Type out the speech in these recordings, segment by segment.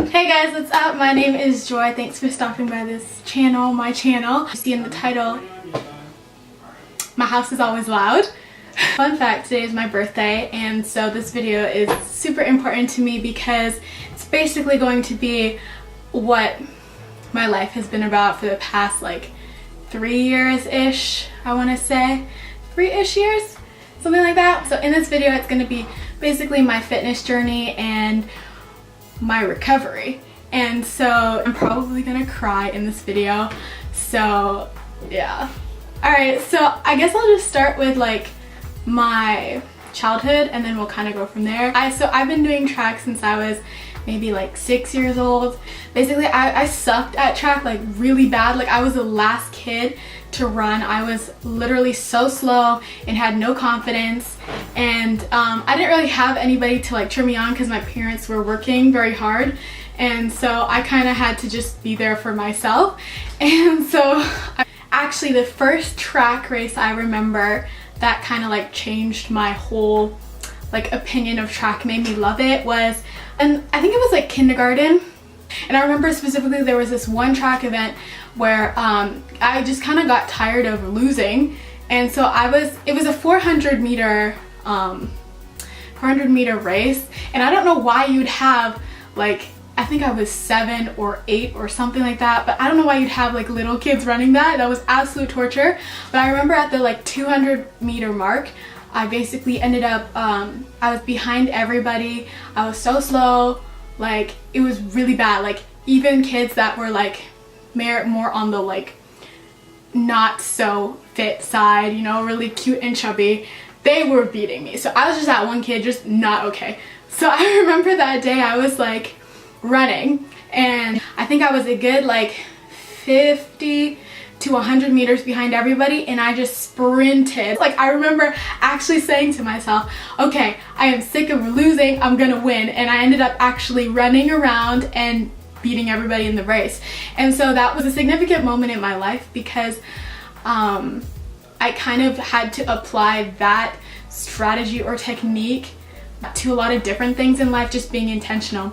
Hey guys, what's up? My name is Joy. Thanks for stopping by this channel, my channel. You see in the title, my house is always loud. Fun fact, today is my birthday, and so this video is super important to me because it's basically going to be what my life has been about for the past like 3 years-ish, I want to say. 3-ish years? Something like that. So in this video, it's going to be basically my fitness journey and my recovery. And so I'm probably gonna cry in this video. So yeah. Alright, so I guess I'll just start with like my childhood and then we'll kind of go from there. So I've been doing track since I was maybe like 6 years old. Basically I sucked at track like really bad. Like I was the last kid to run. I was literally so slow and had no confidence, and I didn't really have anybody to like cheer me on because my parents were working very hard, and so I kind of had to just be there for myself. And so actually the first track race I remember that kind of like changed my whole like opinion of track, made me love it, was, and I think it was like kindergarten. And I remember specifically there was this one track event where I just kind of got tired of losing, and so it was a 400 meter race, and I don't know why you'd have like, I think I was 7 or 8 or something like that, but I don't know why you'd have like little kids running that. That was absolute torture. But I remember at the like 200 meter mark, I basically ended up, I was behind everybody. I was so slow. Like it was really bad. Like even kids that were like more on the like not so fit side, you know, really cute and chubby, they were beating me. So I was just that one kid, just not okay. So I remember that day I was like running, and I think I was a good like 50 to 100 meters behind everybody, and I just sprinted. Like I remember actually saying to myself, okay, I am sick of losing, I'm gonna win. And I ended up actually running around and beating everybody in the race. And so that was a significant moment in my life because I kind of had to apply that strategy or technique to a lot of different things in life, just being intentional.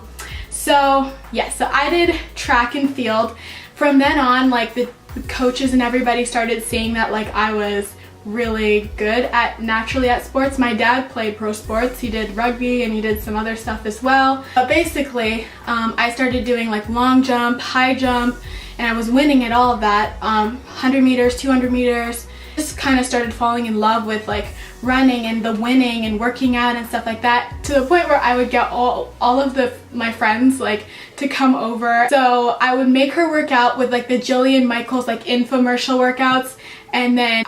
So yeah, so I did track and field. From then on, like the coaches and everybody started seeing that like I was really good naturally at sports. My dad played pro sports. He did rugby and he did some other stuff as well. But basically, I started doing like long jump, high jump, and I was winning at all of that. 100 meters, 200 meters. Just kind of started falling in love with like running and the winning and working out and stuff like that, to the point where I would get all of my friends like to come over. So I would make her work out with like the Jillian Michaels like infomercial workouts, and then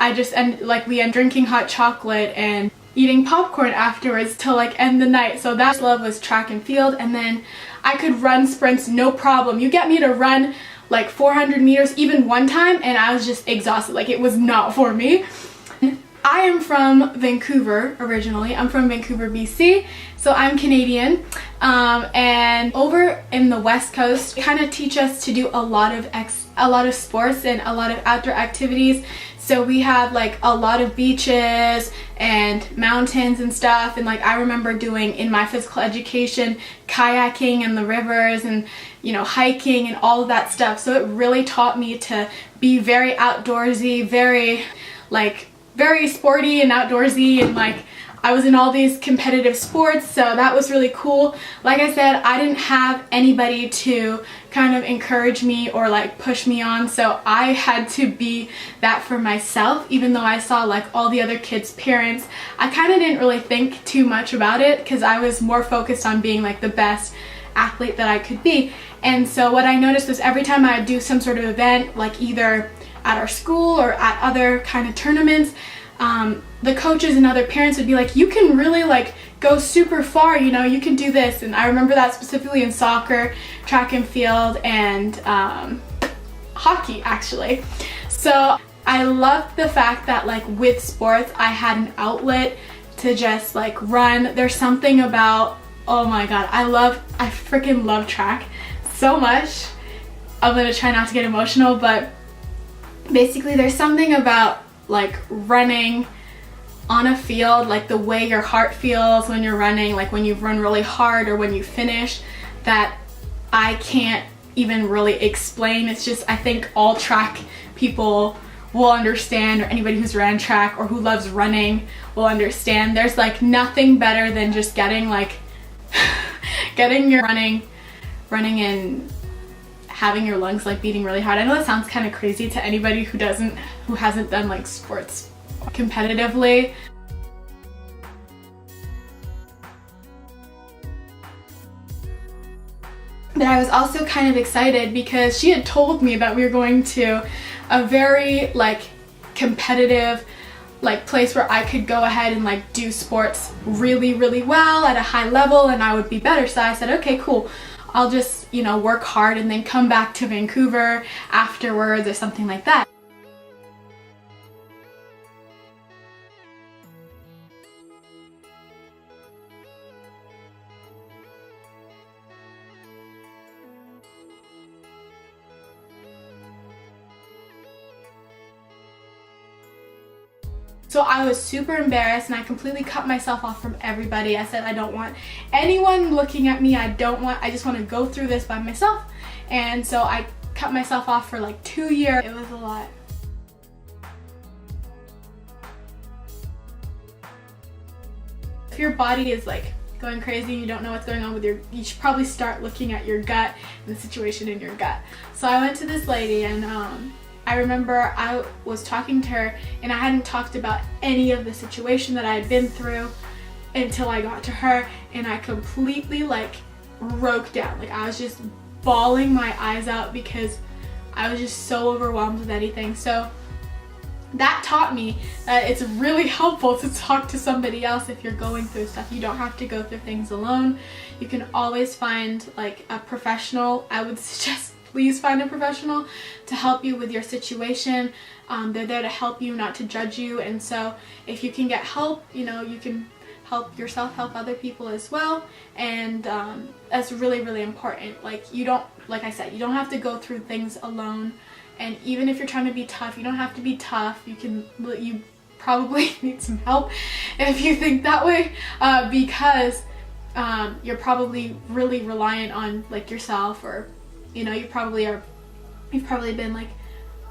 we end drinking hot chocolate and eating popcorn afterwards to like end the night. So that love was track and field. And then I could run sprints no problem. You get me to run like 400 meters even one time and I was just exhausted. Like it was not for me. I am from Vancouver originally. I'm from Vancouver, BC, so I'm Canadian. And over in the West Coast, they kind of teach us to do a lot of sports and a lot of outdoor activities. So we have like a lot of beaches and mountains and stuff. And like I remember doing in my physical education kayaking in the rivers and, you know, hiking and all of that stuff. So it really taught me to be very outdoorsy, very sporty and outdoorsy, and like I was in all these competitive sports, so that was really cool. Like I said, I didn't have anybody to kind of encourage me or like push me on, so I had to be that for myself. Even though I saw like all the other kids' parents, I kind of didn't really think too much about it because I was more focused on being like the best athlete that I could be. And so what I noticed was every time I would do some sort of event, like either at our school or at other kind of tournaments, the coaches and other parents would be like, you can really like go super far, you know, you can do this. And I remember that specifically in soccer, track and field, and hockey actually. So I loved the fact that like with sports I had an outlet to just like run. There's something about, oh my god, I freaking love track so much. I'm gonna try not to get emotional, but basically there's something about like running on a field, like the way your heart feels when you're running, like when you run really hard or when you finish, that I can't even really explain. It's just, I think all track people will understand, or anybody who's ran track or who loves running will understand. There's like nothing better than just getting like getting your running and having your lungs like beating really hard. I know that sounds kind of crazy to anybody who hasn't done like sports competitively. But I was also kind of excited because she had told me that we were going to a very like competitive like place where I could go ahead and like do sports really, really well at a high level and I would be better. So I said, okay, cool. I'll just, you know, work hard and then come back to Vancouver afterwards or something like that. So I was super embarrassed and I completely cut myself off from everybody. I said, I don't want anyone looking at me. I just want to go through this by myself. And so I cut myself off for like 2 years. It was a lot. If your body is like going crazy and you don't know what's going on with you should probably start looking at your gut and the situation in your gut. So I went to this lady and I remember I was talking to her and I hadn't talked about any of the situation that I had been through until I got to her, and I completely like broke down. Like I was just bawling my eyes out because I was just so overwhelmed with anything. So that taught me that it's really helpful to talk to somebody else if you're going through stuff. You don't have to go through things alone. You can always find like a professional. I would suggest please find a professional to help you with your situation. They're there to help you, not to judge you. And so if you can get help, you know, you can help yourself, help other people as well. And that's really, really important. Like like I said, you don't have to go through things alone. And even if you're trying to be tough, you don't have to be tough. You probably need some help if you think that way, because you're probably really reliant on like yourself, or you know, you've probably been like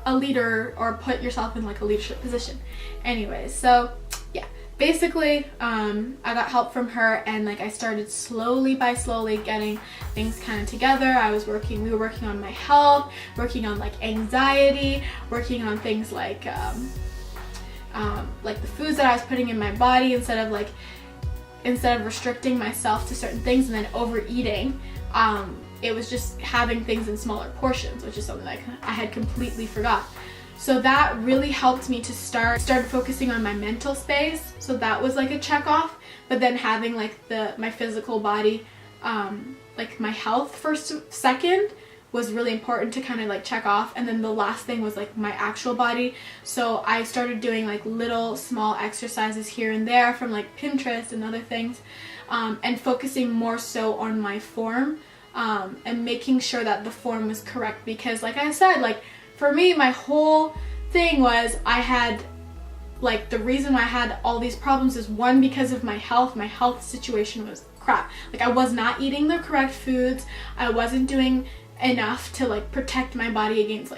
a leader or put yourself in like a leadership position. Anyways, so yeah, basically I got help from her, and like I started slowly getting things kind of together. We were working on my health, working on like anxiety, working on things like the foods that I was putting in my body, instead of restricting myself to certain things and then overeating. It was just having things in smaller portions, which is something that I had completely forgot. So that really helped me to started focusing on my mental space. So that was like a check off. But then having like my physical body, like my health second was really important to kind of like check off. And then the last thing was like my actual body. So I started doing like little small exercises here and there from like Pinterest and other things, and focusing more so on my form. And making sure that the form was correct, because like I said, like for me, my whole thing was the reason why I had all these problems is one, because of my health situation was crap. Like I was not eating the correct foods. I wasn't doing enough to like protect my body against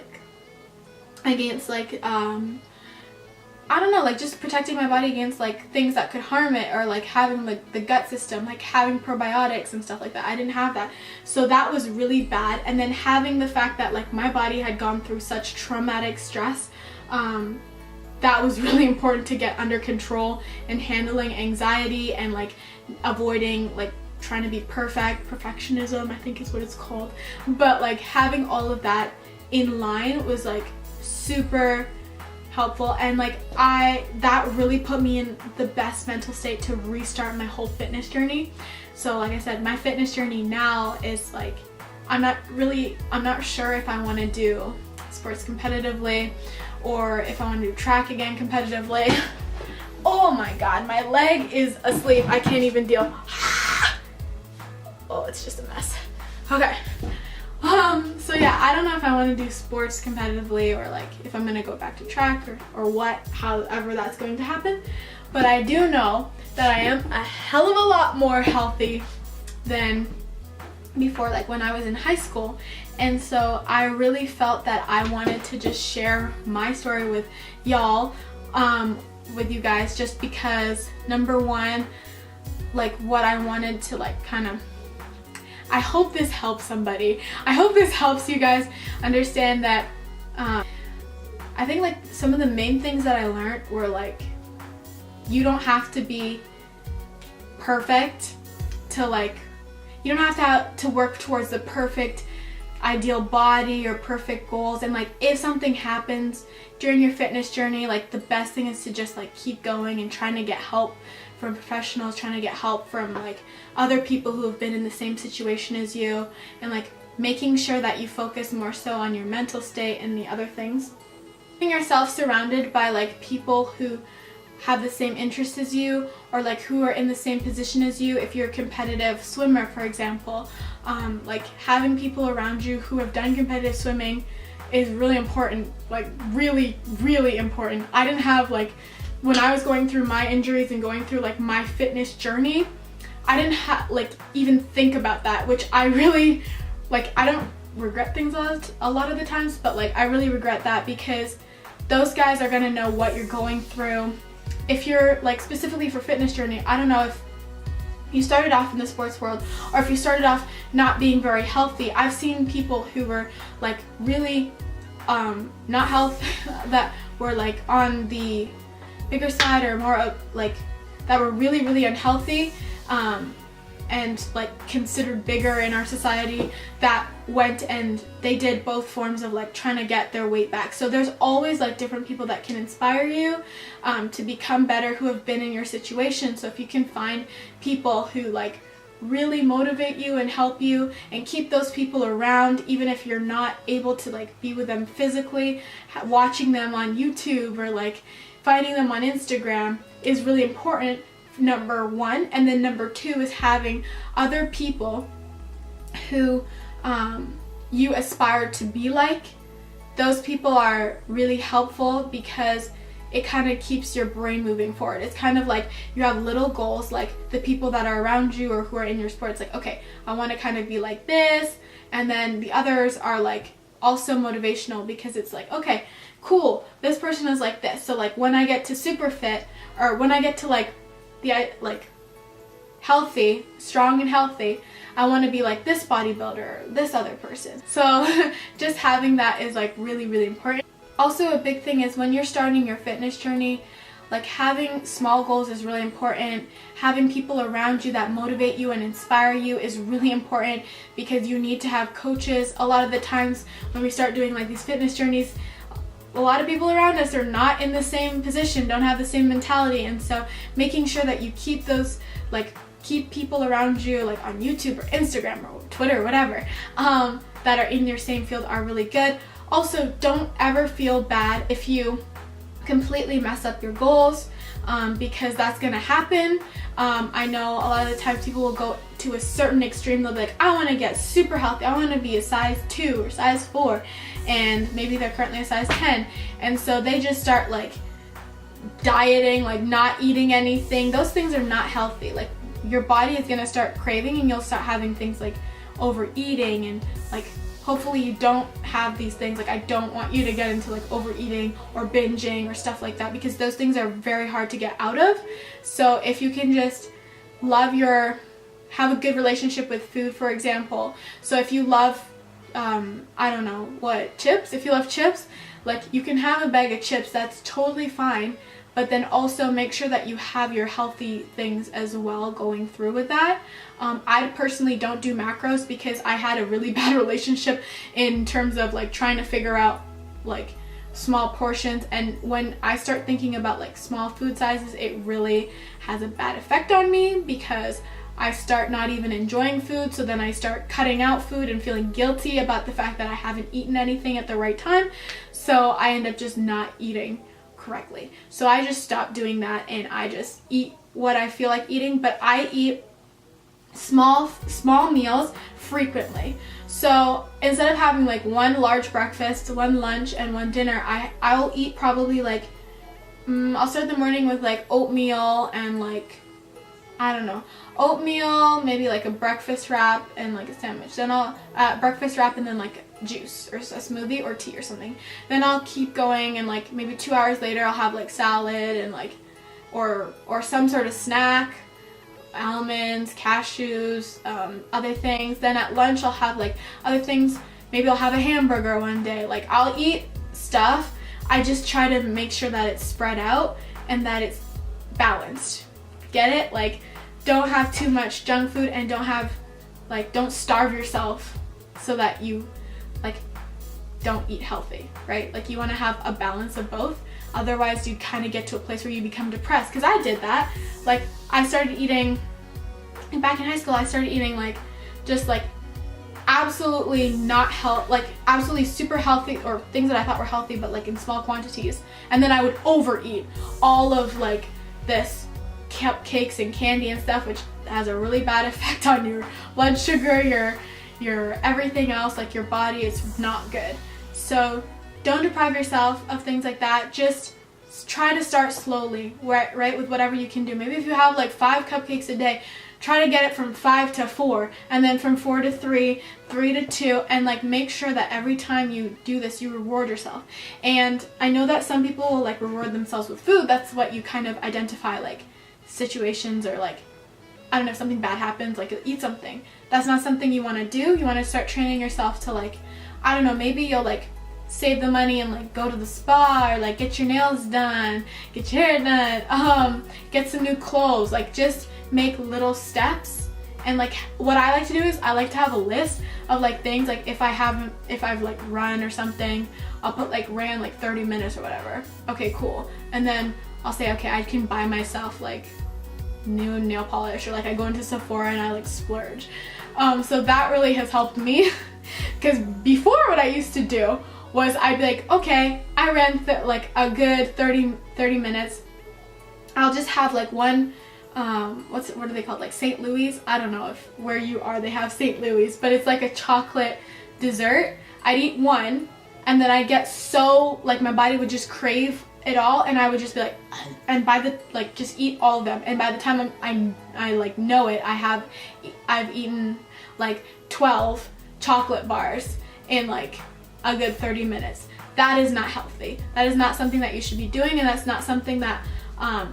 I don't know, like just protecting my body against like things that could harm it, or like having like the gut system, like having probiotics and stuff like that. I didn't have that. So that was really bad. And then having the fact that like my body had gone through such traumatic stress, that was really important to get under control, and handling anxiety and like avoiding like trying to be perfectionism, I think is what it's called. But like having all of that in line was like super helpful, and like that really put me in the best mental state to restart my whole fitness journey. So like I said, my fitness journey now is like I'm not sure if I want to do sports competitively or if I want to do track again competitively. Oh my god, my leg is asleep. I can't even deal. Oh, it's just a mess. Okay. So yeah, I don't know if I want to do sports competitively, or like if I'm gonna go back to track, or however that's going to happen. But I do know that I am a hell of a lot more healthy than before, like when I was in high school. And so I really felt that I wanted to just share my story with y'all, with you guys, just because number one, like what I wanted to like kind of, I hope this helps somebody. I hope this helps you guys understand that I think like some of the main things that I learned were like, you don't have to be perfect to like, you don't have to work towards the perfect ideal body or perfect goals. And like if something happens during your fitness journey, like the best thing is to just like keep going and trying to get help from professionals, trying to get help from like other people who have been in the same situation as you, and like making sure that you focus more so on your mental state and the other things. Keeping yourself surrounded by like people who have the same interests as you, or like who are in the same position as you. If you're a competitive swimmer, for example, like having people around you who have done competitive swimming is really important, like really, really important. I didn't have like, when I was going through my injuries and going through like my fitness journey, I didn't have like even think about that, which I really like, I don't regret things a lot of the times, but like I really regret that, because those guys are gonna know what you're going through. If you're like specifically for fitness journey, I don't know if you started off in the sports world or if you started off not being very healthy. I've seen people who were like really not healthy, that were like on the bigger side or more like that were really, really unhealthy, and like considered bigger in our society, that went and they did both forms of like trying to get their weight back. So there's always like different people that can inspire you to become better, who have been in your situation. So if you can find people who like really motivate you and help you, and keep those people around, even if you're not able to like be with them physically, watching them on YouTube or like finding them on Instagram is really important, number one. And then number two is having other people who you aspire to be like. Those people are really helpful because it kind of keeps your brain moving forward. It's kind of like you have little goals, like the people that are around you or who are in your sport. It's like, okay, I want to kind of be like this. And then the others are like also motivational, because it's like, okay, cool, this person is like this. So like when I get to super fit, or when I get to like the like healthy, strong and healthy, I want to be like this bodybuilder, or this other person. So just having that is like really, really important. Also, a big thing is when you're starting your fitness journey, like having small goals is really important. Having people around you that motivate you and inspire you is really important, because you need to have coaches. A lot of the times when we start doing like these fitness journeys, a lot of people around us are not in the same position, don't have the same mentality. And so making sure that you keep those, like keep people around you like on YouTube or Instagram or Twitter or whatever, that are in your same field are really good. Also, don't ever feel bad if you completely mess up your goals, because that's gonna happen. I know a lot of the times people will go to a certain extreme. They'll be like, I want to get super healthy, I want to be a size 2 or size 4, and maybe they're currently a size 10, and so they just start like dieting, like not eating anything. Those things are not healthy. Like your body is gonna start craving, and you'll start having things like overeating, and like hopefully you don't have these things. Like I don't want you to get into like overeating or binging or stuff like that, because those things are very hard to get out of. So if you can just have a good relationship with food, for example. So if you love, I don't know what, chips, if you love chips, like you can have a bag of chips, that's totally fine. But then also make sure that you have your healthy things as well going through with that. I personally don't do macros because I had a really bad relationship in terms of like trying to figure out like small portions. And when I start thinking about like small food sizes, it really has a bad effect on me, because I start not even enjoying food. So then I start cutting out food and feeling guilty about the fact that I haven't eaten anything at the right time. So I end up just not eating correctly. So I just stopped doing that, and I just eat what I feel like eating. But I eat small meals frequently. So instead of having like one large breakfast, one lunch, and one dinner, I'll eat probably like I'll start the morning with like oatmeal and like I don't know, oatmeal, maybe like a breakfast wrap and like a sandwich. Then I'll breakfast wrap and then like juice or a smoothie or tea or something. Then I'll keep going, and like maybe 2 hours later I'll have like salad and like or some sort of snack, almonds, cashews, other things. Then at lunch I'll have like other things. Maybe I'll have a hamburger one day. Like I'll eat stuff. I just try to make sure that it's spread out and that it's balanced. Get it? Like, don't have too much junk food, and don't starve yourself so that you like don't eat healthy, right? Like you want to have a balance of both. Otherwise you kind of get to a place where you become depressed, because I did that. Like I started eating, back in high school I started eating like just like absolutely not like absolutely super healthy, or things that I thought were healthy but like in small quantities, and then I would overeat all of like this cupcakes and candy and stuff, which has a really bad effect on your blood sugar, your everything else, like your body. It's not good. So don't deprive yourself of things like that. Just try to start slowly, right, with whatever you can do. Maybe if you have like 5 cupcakes a day, try to get it from 5 to 4, and then from 4 to 3, 3 to 2, and like make sure that every time you do this, you reward yourself. And I know that some people will like reward themselves with food. That's what you kind of identify like situations, or like, I don't know, if something bad happens, like eat something. That's not something you want to do. You want to start training yourself to like, I don't know, maybe you'll like save the money and like go to the spa, or like get your nails done, get your hair done, get some new clothes. Like just make little steps. And like what I like to do is I like to have a list of like things, like if I've like run or something, I'll put like ran like 30 minutes or whatever. Okay, cool. And then I'll say, okay, I can buy myself like new nail polish, or like I go into Sephora and I like splurge. So that really has helped me, because before what I used to do was I'd be like, okay, I ran like a good 30 minutes. I'll just have like one, what are they called? Like St. Louis? I don't know if where you are they have St. Louis, but it's like a chocolate dessert. I'd eat one, and then I get so, like my body would just crave it all, and I would just be like, and by the, like just eat all of them, and by the time I like know it, I've eaten like 12 chocolate bars in like a good 30 minutes. That is not healthy. That is not something that you should be doing, and that's not something that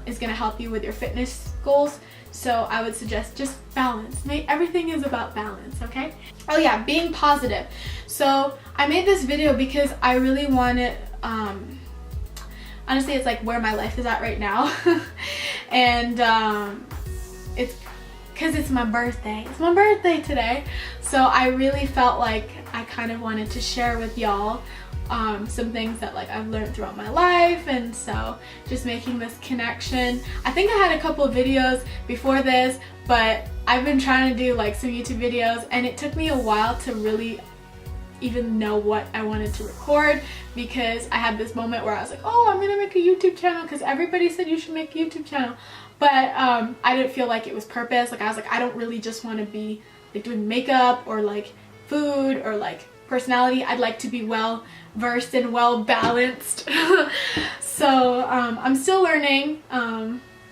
is going to help you with your fitness goals. So I would suggest just balance. Everything is about balance, okay? Oh yeah, being positive. So I made this video because I really wanted, honestly, it's like where my life is at right now. And it's because it's my birthday. It's my birthday today. So I really felt like I kind of wanted to share with y'all some things that like I've learned throughout my life, and so just making this connection. I think I had a couple of videos before this, but I've been trying to do like some YouTube videos, and it took me a while to really even know what I wanted to record, because I had this moment where I was like, oh, I'm gonna make a YouTube channel because everybody said you should make a YouTube channel, but I didn't feel like it was purpose. Like I was like, I don't really just want to be like doing makeup or like food or like personality. I'd like to be well versed and well balanced. So I'm still learning.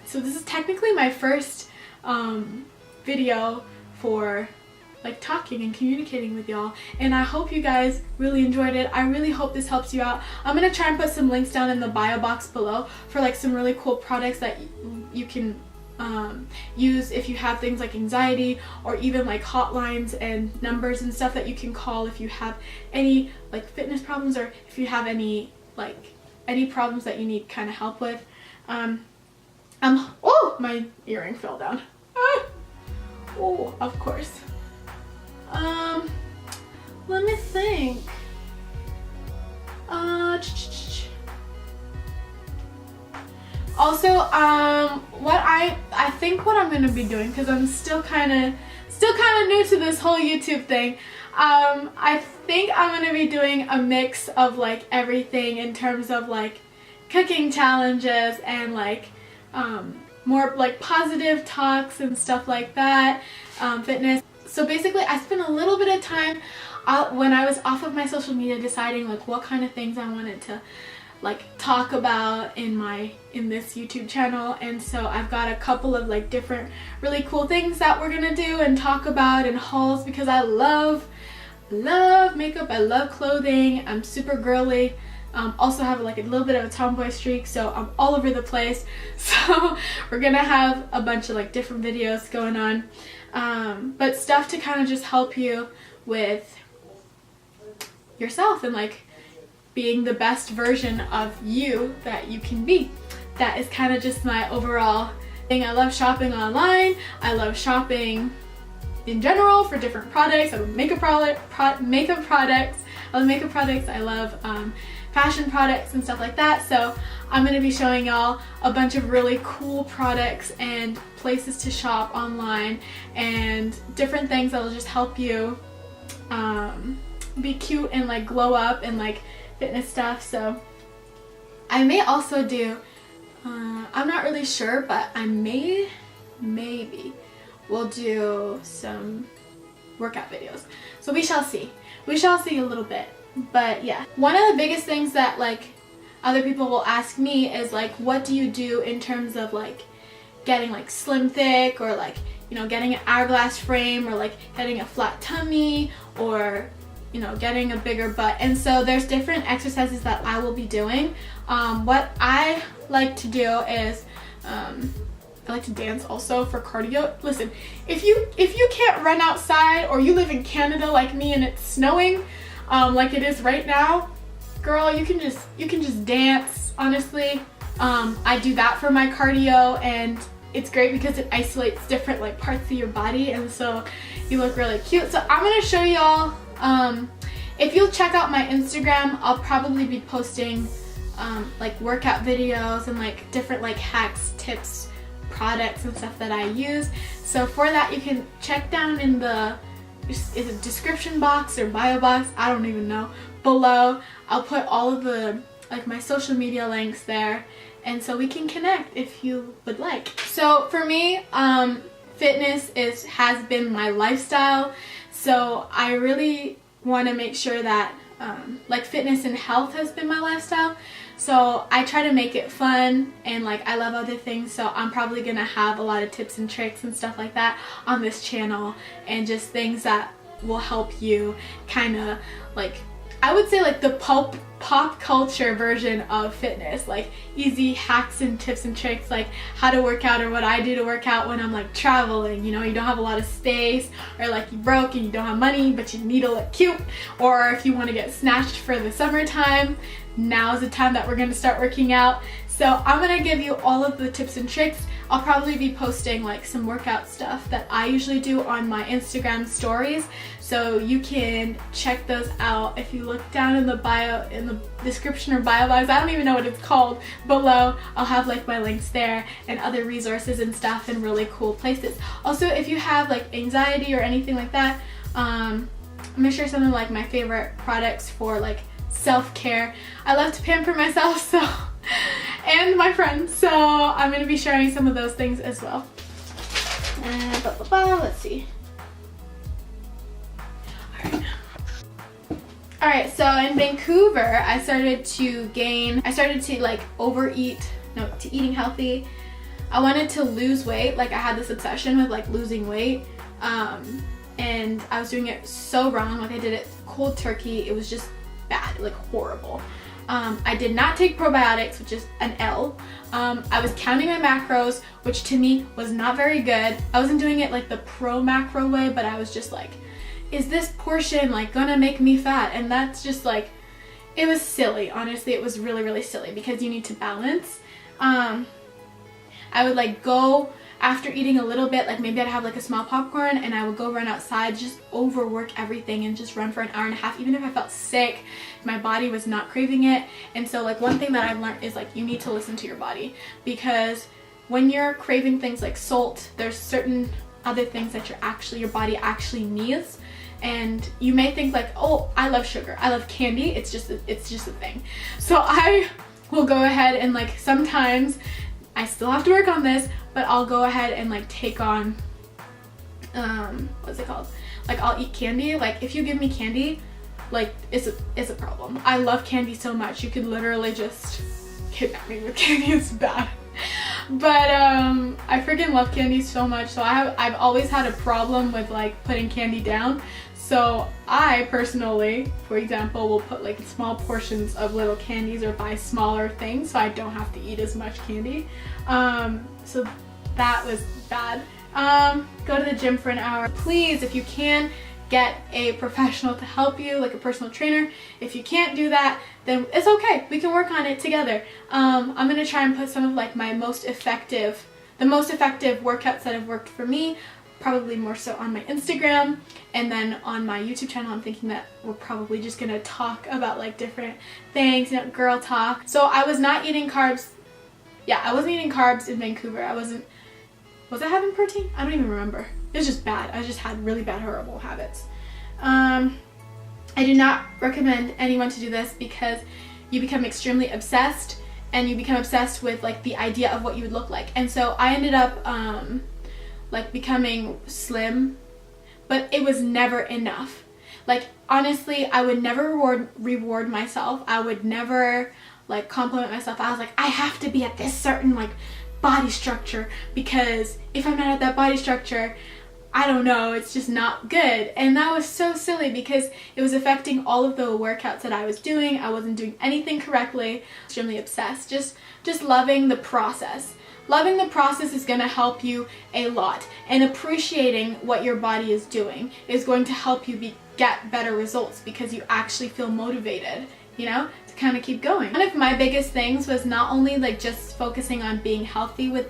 So this is technically my first video for like talking and communicating with y'all, and I hope you guys really enjoyed it. I really hope this helps you out. I'm gonna try and put some links down in the bio box below for like some really cool products that you can use if you have things like anxiety, or even like hotlines and numbers and stuff that you can call if you have any like fitness problems, or if you have any problems that you need kind of help with. Oh, my earring fell down. Oh, of course. Let me think. Also, what I think what I'm gonna be doing, because I'm still kind of new to this whole YouTube thing. I think I'm gonna be doing a mix of like everything in terms of like cooking challenges and like more like positive talks and stuff like that, fitness. So basically, I spent a little bit of time when I was off of my social media deciding like what kind of things I wanted to like talk about in this YouTube channel. And so I've got a couple of like different really cool things that we're gonna do and talk about in hauls, because I love makeup, I love clothing, I'm super girly. Also have like a little bit of a tomboy streak, so I'm all over the place. So we're gonna have a bunch of like different videos going on, but stuff to kind of just help you with yourself and like being the best version of you that you can be. That is kind of just my overall thing. I love shopping online. I love shopping in general for different products. I love makeup products. I love makeup products. I love fashion products and stuff like that. So I'm going to be showing y'all a bunch of really cool products and places to shop online and different things that will just help you be cute and like glow up and like fitness stuff. So I may also do, I'm not really sure, but I maybe we'll do some workout videos. So we shall see. We shall see a little bit. But yeah, one of the biggest things that like other people will ask me is like, what do you do in terms of like getting like slim thick, or like, you know, getting an hourglass frame, or like getting a flat tummy, or you know, getting a bigger butt. And so there's different exercises that I will be doing. What I like to do is I like to dance also for cardio. Listen, if you can't run outside, or you live in Canada like me and it's snowing like it is right now, girl, you can just dance. Honestly, I do that for my cardio, and it's great because it isolates different like parts of your body, and so you look really cute. So I'm gonna show y'all, if you'll check out my Instagram, I'll probably be posting like workout videos and like different like hacks, tips, products and stuff that I use. So for that, you can check down in the, is it description box or bio box, I don't even know, below. I'll put all of the like my social media links there, and so we can connect if you would like. So for me, fitness has been my lifestyle, so I really want to make sure that like fitness and health has been my lifestyle. So I try to make it fun, and like I love other things, so I'm probably gonna have a lot of tips and tricks and stuff like that on this channel, and just things that will help you kind of like, I would say like the pop culture version of fitness, like easy hacks and tips and tricks, like how to work out, or what I do to work out when I'm like traveling. You know, you don't have a lot of space, or like you broke and you don't have money but you need to look cute, or if you want to get snatched for the summertime, now's the time that we're going to start working out. So I'm going to give you all of the tips and tricks. I'll probably be posting like some workout stuff that I usually do on my Instagram stories, so you can check those out. If you look down in the bio, in the description or bio box, I don't even know what it's called, below, I'll have like my links there and other resources and stuff in really cool places. Also, if you have like anxiety or anything like that, I'm gonna share some of like my favorite products for like self-care. I love to pamper myself, so and my friends, so I'm going to be sharing some of those things as well. And let's see. Alright, so in Vancouver, I started to like overeat, to eating healthy. I wanted to lose weight, like I had this obsession with like losing weight, and I was doing it so wrong. Like I did it cold turkey, it was just bad, like horrible. I did not take probiotics, which is an L. I was counting my macros, which to me was not very good. I wasn't doing it like the pro macro way, but I was just like, is this portion like gonna make me fat? And that's just like, it was silly. Honestly, it was really, really silly, because you need to balance. I would like go after eating a little bit, like maybe I'd have like a small popcorn, and I would go run outside, just overwork everything and just run for an hour and a half, even if I felt sick. My body was not craving it. And so like one thing that I've learned is like you need to listen to your body, because when you're craving things like salt, there's certain other things that your body actually needs. And you may think like, oh, I love sugar, I love candy, it's just a thing. So I will go ahead and like, sometimes I still have to work on this, but I'll go ahead and like take on, what's it called? Like I'll eat candy. Like if you give me candy, like is a problem. I love candy so much. You could literally just kidnap me with candy. It's bad. But I freaking love candy so much. So I've always had a problem with like putting candy down. So I personally, for example, will put like small portions of little candies or buy smaller things so I don't have to eat as much candy. So that was bad. Go to the gym for an hour. Please, if you can, get a professional to help you, like a personal trainer. If you can't do that, then it's okay. We can work on it together. I'm gonna try and put some of like the most effective workouts that have worked for me, probably more so on my Instagram, and then on my YouTube channel I'm thinking that we're probably just gonna talk about like different things, you know, girl talk. So I was not eating carbs. Yeah, I wasn't eating carbs in Vancouver. Was I having protein? I don't even remember. It was just bad. I just had really bad, horrible habits. I do not recommend anyone to do this because you become extremely obsessed, and you become obsessed with like the idea of what you would look like. And so I ended up like becoming slim, but it was never enough. Like honestly, I would never reward myself. I would never like compliment myself. I was like, I have to be at this certain like body structure, because if I'm not at that body structure, I don't know, it's just not good. And that was so silly because it was affecting all of the workouts that I was doing. I wasn't doing anything correctly. Extremely obsessed. Just loving the process. Loving the process is going to help you a lot, and appreciating what your body is doing is going to help you get better results because you actually feel motivated, you know, to kind of keep going. One of my biggest things was not only like just focusing on being healthy with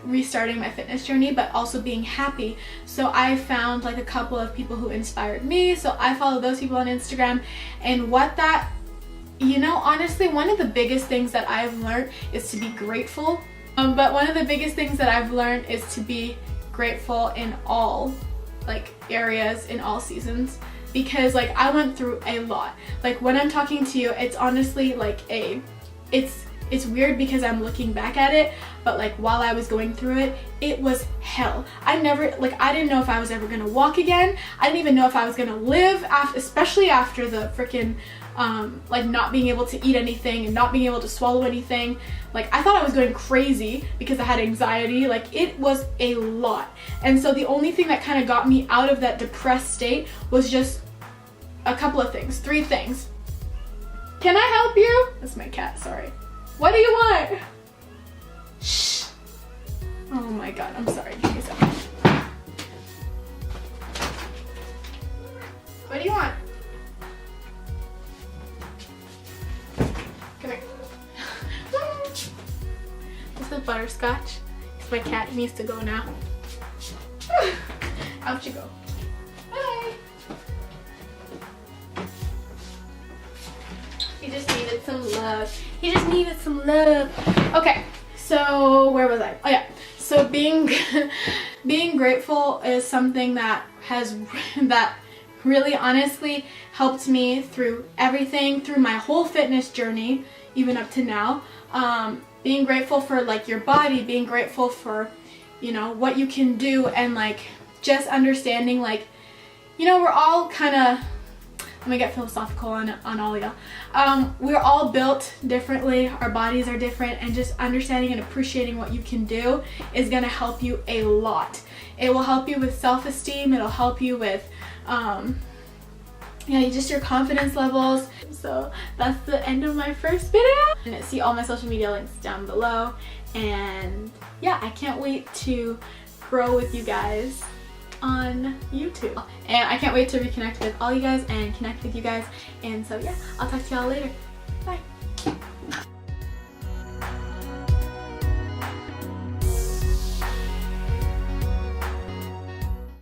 restarting my fitness journey, but also being happy. So I found like a couple of people who inspired me, so I follow those people on Instagram. And what that, you know, honestly, one of the biggest things that I've learned is to be grateful. But one of the biggest things that I've learned is to be grateful in all like areas, in all seasons, because like I went through a lot. Like when I'm talking to you, it's honestly like it's weird because I'm looking back at it, but like while I was going through it, it was hell. I didn't know if I was ever gonna walk again. I didn't even know if I was gonna live after, especially after the freaking like not being able to eat anything and not being able to swallow anything. Like I thought I was going crazy because I had anxiety. Like it was a lot. And so the only thing that kind of got me out of that depressed state was just a couple of things, 3 things. Can I help you? That's my cat, sorry. What do you want? Shh. Oh my god, I'm sorry. Give me a second. What do you want? Come here. This is Butterscotch. It's my cat. He needs to go now. Out you go. Bye. He just needed some love. He just needed some love. Okay, so where was I? Oh yeah. So being grateful is something that really honestly helped me through everything, through my whole fitness journey, even up to now. Being grateful for like your body, being grateful for, you know, what you can do, and like just understanding like, you know, we're all kind of, I'm gonna get philosophical on all y'all. We're all built differently, our bodies are different, and just understanding and appreciating what you can do is gonna help you a lot. It will help you with self-esteem, it'll help you with yeah, just your confidence levels. So that's the end of my first video. And see all my social media links down below. And yeah, I can't wait to grow with you guys on YouTube. And I can't wait to reconnect with all you guys and connect with you guys. And so yeah, I'll talk to y'all later. Bye.